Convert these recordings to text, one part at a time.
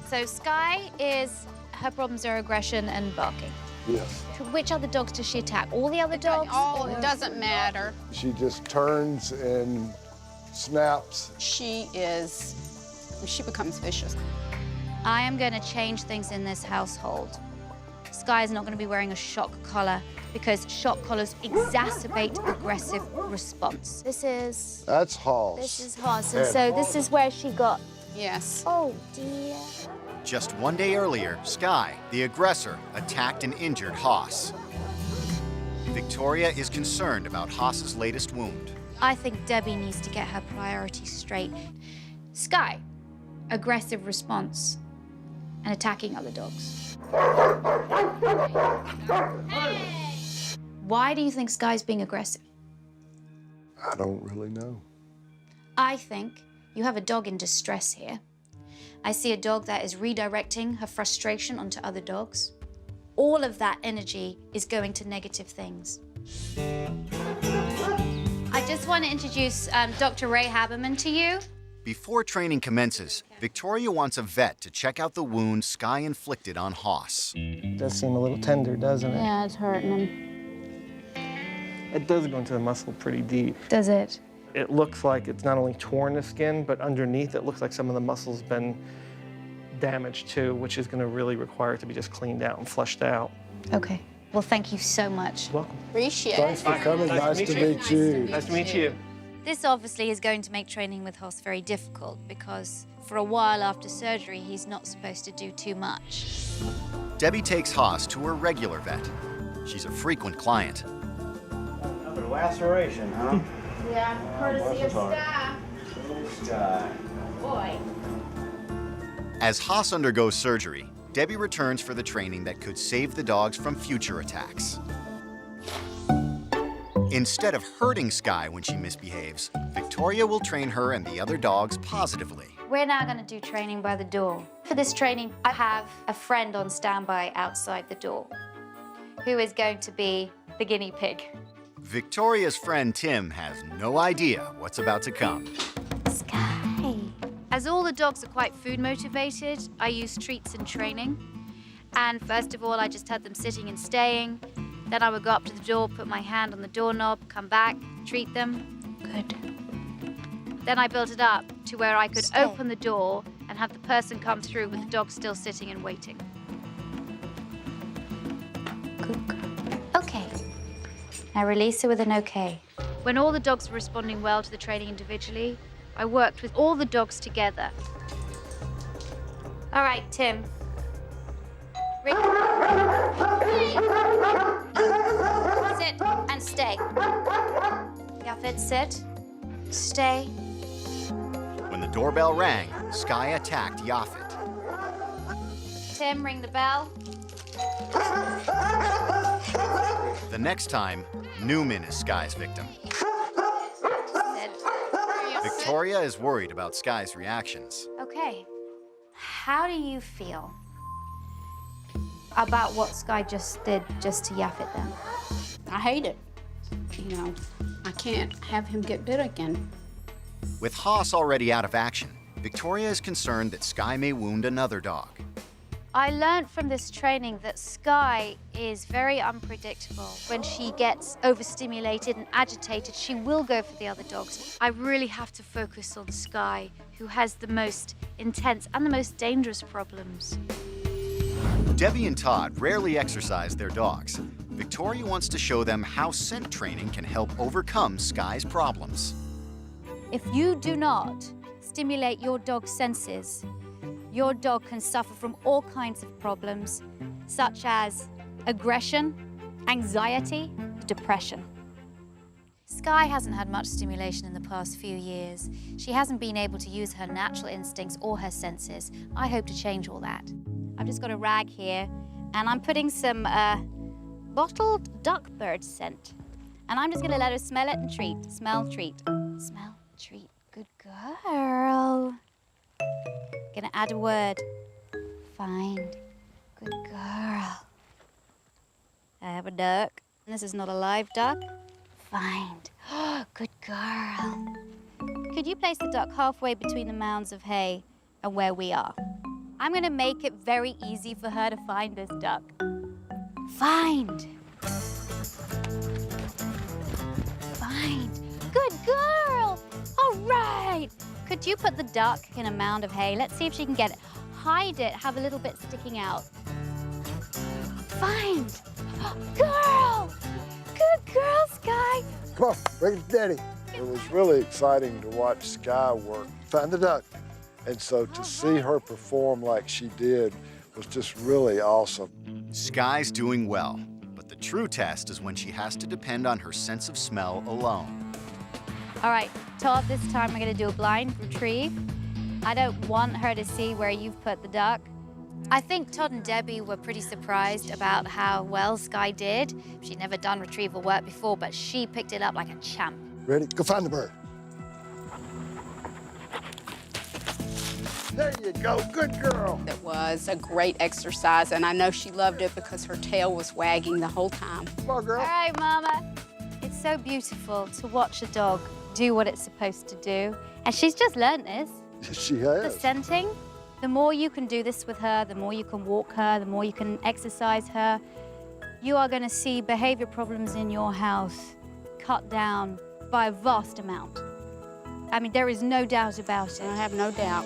So Skye her problems are aggression and barking. Yes. Which other dogs does she attack? All the other dogs? Oh, it doesn't matter. She just turns and snaps. She becomes vicious. I am going to change things in this household. Skye is not going to be wearing a shock collar because shock collars exacerbate aggressive response. That's Hoss. This is Hoss, and so this is where she got... Yes. Oh, dear. Just one day earlier, Skye, the aggressor, attacked and injured Hoss. Victoria is concerned about Hoss's latest wound. I think Debbie needs to get her priorities straight. Skye, aggressive response and attacking other dogs. Why do you think Skye's being aggressive? I don't really know. I think you have a dog in distress here. I see a dog that is redirecting her frustration onto other dogs. All of that energy is going to negative things. I just want to introduce Dr. Ray Haberman to you. Before training commences, Victoria wants a vet to check out the wound Skye inflicted on Hoss. It does seem a little tender, doesn't it? Yeah, it's hurting him. It does go into the muscle pretty deep. Does it? It looks like it's not only torn the skin, but underneath it looks like some of the muscle's been damaged too, which is going to really require it to be just cleaned out and flushed out. Okay. Well, thank you so much. Welcome. Appreciate Thanks it. for coming. Nice to meet you. Nice to meet you. This obviously is going to make training with Hoss very difficult because for a while after surgery, he's not supposed to do too much. Debbie takes Hoss to her regular vet. She's a frequent client. Another laceration, huh? Yeah, courtesy of staff. Sky. Boy. As Hoss undergoes surgery, Debbie returns for the training that could save the dogs from future attacks. Instead of hurting Skye when she misbehaves, Victoria will train her and the other dogs positively. We're now going to do training by the door. For this training, I have a friend on standby outside the door who is going to be the guinea pig. Victoria's friend Tim has no idea what's about to come. Skye. As all the dogs are quite food motivated, I use treats in training. And first of all, I just had them sitting and staying. Then I would go up to the door, put my hand on the doorknob, come back, treat them. Good. Then I built it up to where I could open the door and have the person come through with the dog still sitting and waiting. Good girl. Okay. Now release her with an okay. When all the dogs were responding well to the training individually, I worked with all the dogs together. All right, Tim. Sit and stay. Yaphet, sit, stay. When the doorbell rang, Skye attacked Yaphet. Tim, ring the bell. The next time, Newman is Skye's victim. Sit. Victoria is worried about Skye's reactions. Okay. How do you feel about what Skye just did just to Yaphet then? I hate it. You know, I can't have him get bit again. With Hoss already out of action, Victoria is concerned that Skye may wound another dog. I learned from this training that Skye is very unpredictable. When she gets overstimulated and agitated, she will go for the other dogs. I really have to focus on Skye, who has the most intense and the most dangerous problems. Debbie and Todd rarely exercise their dogs. Victoria wants to show them how scent training can help overcome Skye's problems. If you do not stimulate your dog's senses, your dog can suffer from all kinds of problems, such as aggression, anxiety, depression. Skye hasn't had much stimulation in the past few years. She hasn't been able to use her natural instincts or her senses. I hope to change all that. I've just got a rag here, and I'm putting some bottled duck bird scent. And I'm just gonna let her smell it and treat. Smell, treat. Smell, treat. Good girl. Gonna add a word. Find. Good girl. I have a duck. This is not a live duck. Find. Good girl. Could you place the duck halfway between the mounds of hay and where we are? I'm gonna make it very easy for her to find this duck. Find. Find. Good girl. All right. Could you put the duck in a mound of hay? Let's see if she can get it. Hide it, have a little bit sticking out. Find. Girl. Good girl, Sky. Come on, bring it to Daddy. It was really exciting to watch Sky work. Find the duck. And so to see her perform like she did was just really awesome. Sky's doing well, but the true test is when she has to depend on her sense of smell alone. All right, Todd, this time we're gonna do a blind retrieve. I don't want her to see where you've put the duck. I think Todd and Debbie were pretty surprised about how well Sky did. She'd never done retrieval work before, but she picked it up like a champ. Ready? Go find the bird. There you go, good girl. It was a great exercise, and I know she loved it because her tail was wagging the whole time. Come on, girl. All right, Mama. It's so beautiful to watch a dog do what it's supposed to do. And she's just learned this. She The has. scenting, the more you can do this with her, the more you can walk her, the more you can exercise her, you are gonna see behavior problems in your house cut down by a vast amount. I mean, there is no doubt about it. I have no doubt.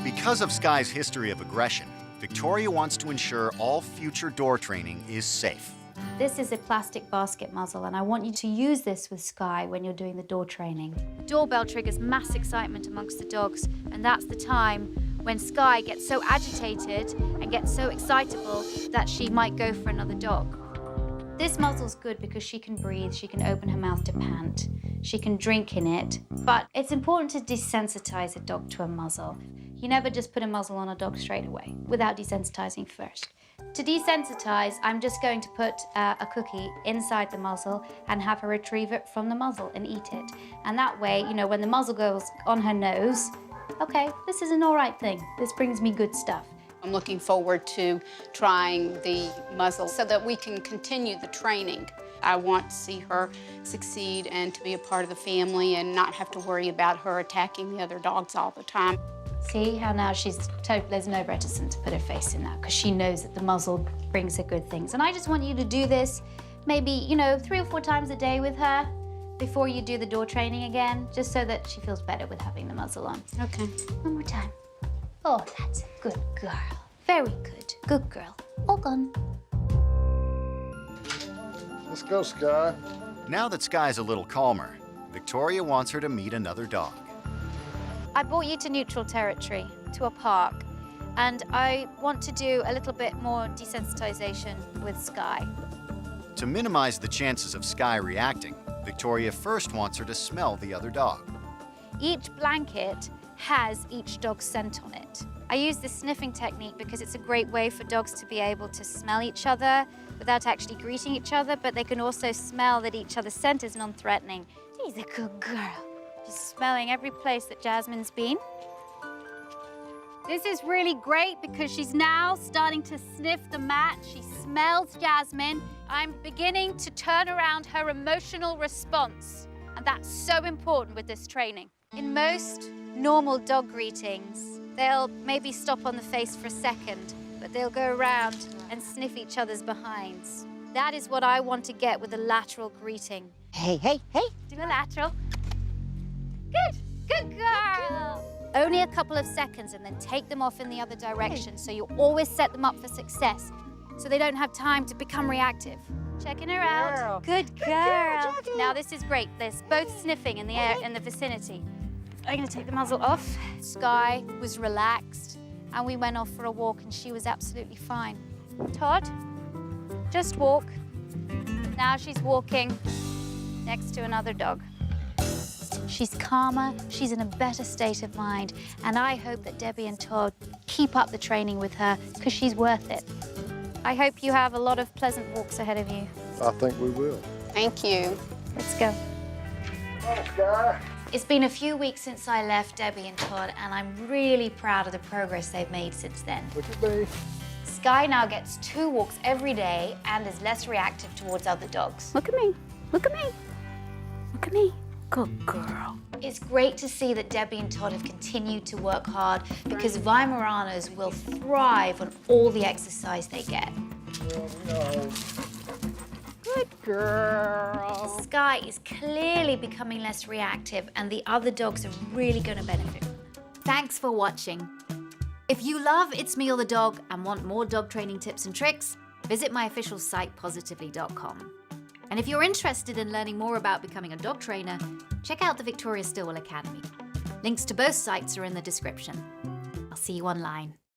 Because of Sky's history of aggression, Victoria wants to ensure all future door training is safe. This is a plastic basket muzzle, and I want you to use this with Sky when you're doing the door training. The doorbell triggers mass excitement amongst the dogs, and that's the time when Sky gets so agitated and gets so excitable that she might go for another dog. This muzzle's good because she can breathe, she can open her mouth to pant, she can drink in it, but it's important to desensitize a dog to a muzzle. You never just put a muzzle on a dog straight away without desensitizing first. To desensitize, I'm just going to put a cookie inside the muzzle and have her retrieve it from the muzzle and eat it. And that way, you know, when the muzzle goes on her nose, okay, this is an all right thing. This brings me good stuff. I'm looking forward to trying the muzzle so that we can continue the training. I want to see her succeed and to be a part of the family and not have to worry about her attacking the other dogs all the time. See how now there's no reticence to put her face in that because she knows that the muzzle brings her good things. And I just want you to do this maybe, you know, 3 or 4 times a day with her before you do the door training again, just so that she feels better with having the muzzle on. Okay. One more time. Oh, that's a good girl. Very good. Good girl. All gone. Let's go, Sky. Now that Sky's a little calmer, Victoria wants her to meet another dog. I brought you to neutral territory, to a park, and I want to do a little bit more desensitization with Sky. To minimize the chances of Sky reacting, Victoria first wants her to smell the other dog. Each blanket has each dog's scent on it. I use this sniffing technique because it's a great way for dogs to be able to smell each other without actually greeting each other, but they can also smell that each other's scent is non-threatening. She's a good girl. She's smelling every place that Jasmine's been. This is really great because she's now starting to sniff the mat. She smells Jasmine. I'm beginning to turn around her emotional response, and that's so important with this training. In most normal dog greetings, they'll maybe stop on the face for a second, but they'll go around and sniff each other's behinds. That is what I want to get with a lateral greeting. Hey, hey, hey. Do a lateral. Good girl. Only a couple of seconds and then take them off in the other direction. So you always set them up for success so they don't have time to become reactive. Checking her out. Good girl. Now this is great. There's both sniffing in the air in the vicinity. I'm gonna take the muzzle off. Sky was relaxed and we went off for a walk and she was absolutely fine. Todd, just walk. Now she's walking next to another dog. She's calmer, she's in a better state of mind, and I hope that Debbie and Todd keep up the training with her because she's worth it. I hope you have a lot of pleasant walks ahead of you. I think we will. Thank you. Let's go. Come on, Sky. It's been a few weeks since I left Debbie and Todd, and I'm really proud of the progress they've made since then. Look at me. Sky now gets 2 walks every day and is less reactive towards other dogs. Look at me. Look at me. Look at me. Good girl. It's great to see that Debbie and Todd have continued to work hard because Weimaraners will thrive on all the exercise they get. Good girl. Sky is clearly becoming less reactive and the other dogs are really going to benefit from it. Thanks for watching. If you love It's Me or the Dog and want more dog training tips and tricks, visit my official site, positively.com. And if you're interested in learning more about becoming a dog trainer, check out the Victoria Stilwell Academy. Links to both sites are in the description. I'll see you online.